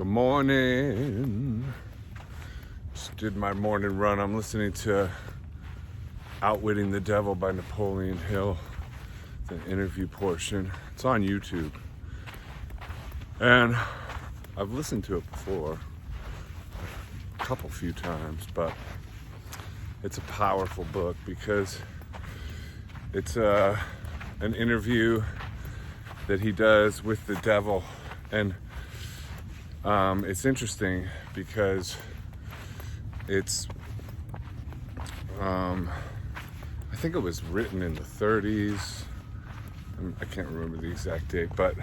Good morning. Just did my morning run. I'm listening to Outwitting the Devil by Napoleon Hill, the interview portion. It's on YouTube. And I've listened to it before, a few times, but it's a powerful book because it's an interview that he does with the devil. And it's interesting because it's I think it was written in the 30s. I can't remember the exact date, but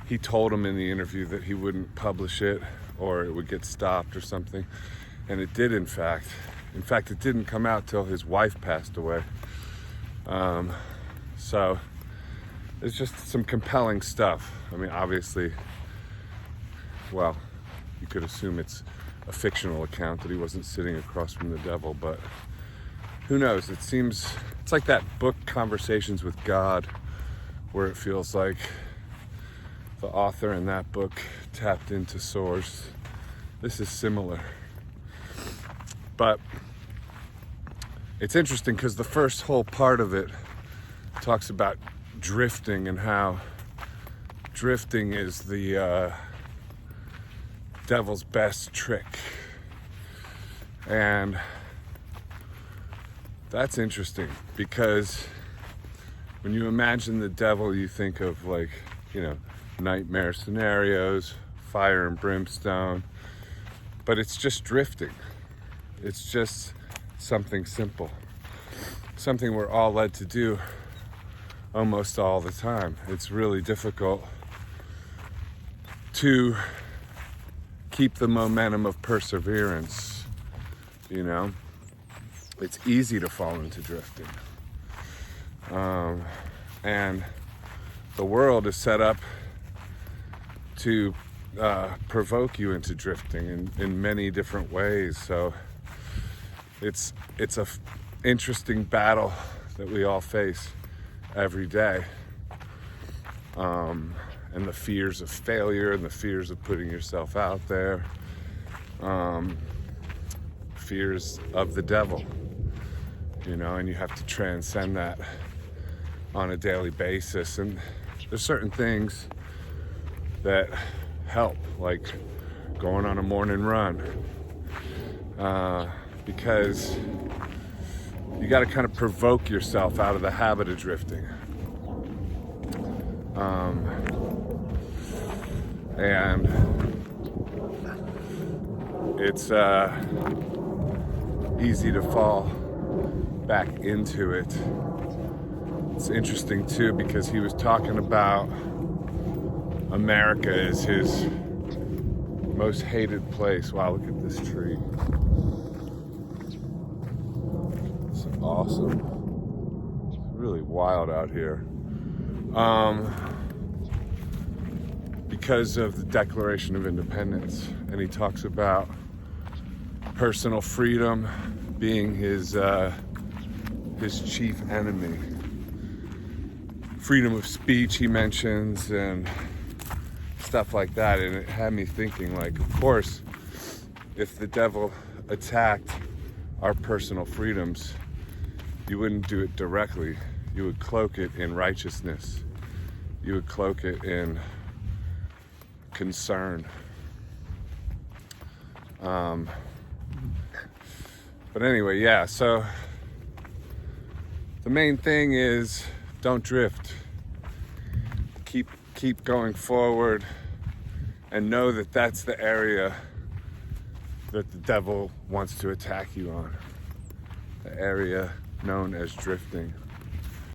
he told him in the interview that he wouldn't publish it or it would get stopped or something, and it did. In fact, it didn't come out till his wife passed away. So it's just some compelling stuff. I mean, obviously, well, you could assume it's a fictional account that he wasn't sitting across from the devil, but who knows? It's like that book Conversations with God, where it feels like the author in that book tapped into source. This is similar. But it's interesting because the first whole part of it talks about drifting and how drifting is the devil's best trick. And that's interesting because when you imagine the devil, you think of, like, nightmare scenarios, fire and brimstone, but it's just drifting. It's just something simple, something we're all led to do almost all the time. It's really difficult to keep the momentum of perseverance. It's easy to fall into drifting. And the world is set up to provoke you into drifting in many different ways. So it's a interesting battle that we all face every day. And the fears of failure and the fears of putting yourself out there. Fears of the devil, and you have to transcend that on a daily basis. And there's certain things that help, like going on a morning run, because you got to kind of provoke yourself out of the habit of drifting. And it's easy to fall back into it. It's interesting too because he was talking about America is his most hated place. Wow, look at this tree. It's awesome. It's really wild out here. Because of the Declaration of Independence. And he talks about personal freedom being his chief enemy. Freedom of speech he mentions and stuff like that. And it had me thinking, like, of course, if the devil attacked our personal freedoms, you wouldn't do it directly. You would cloak it in righteousness. You would cloak it in concern. But anyway, yeah, so the main thing is don't drift. Keep going forward and know that that's the area that the devil wants to attack you on. The area known as drifting.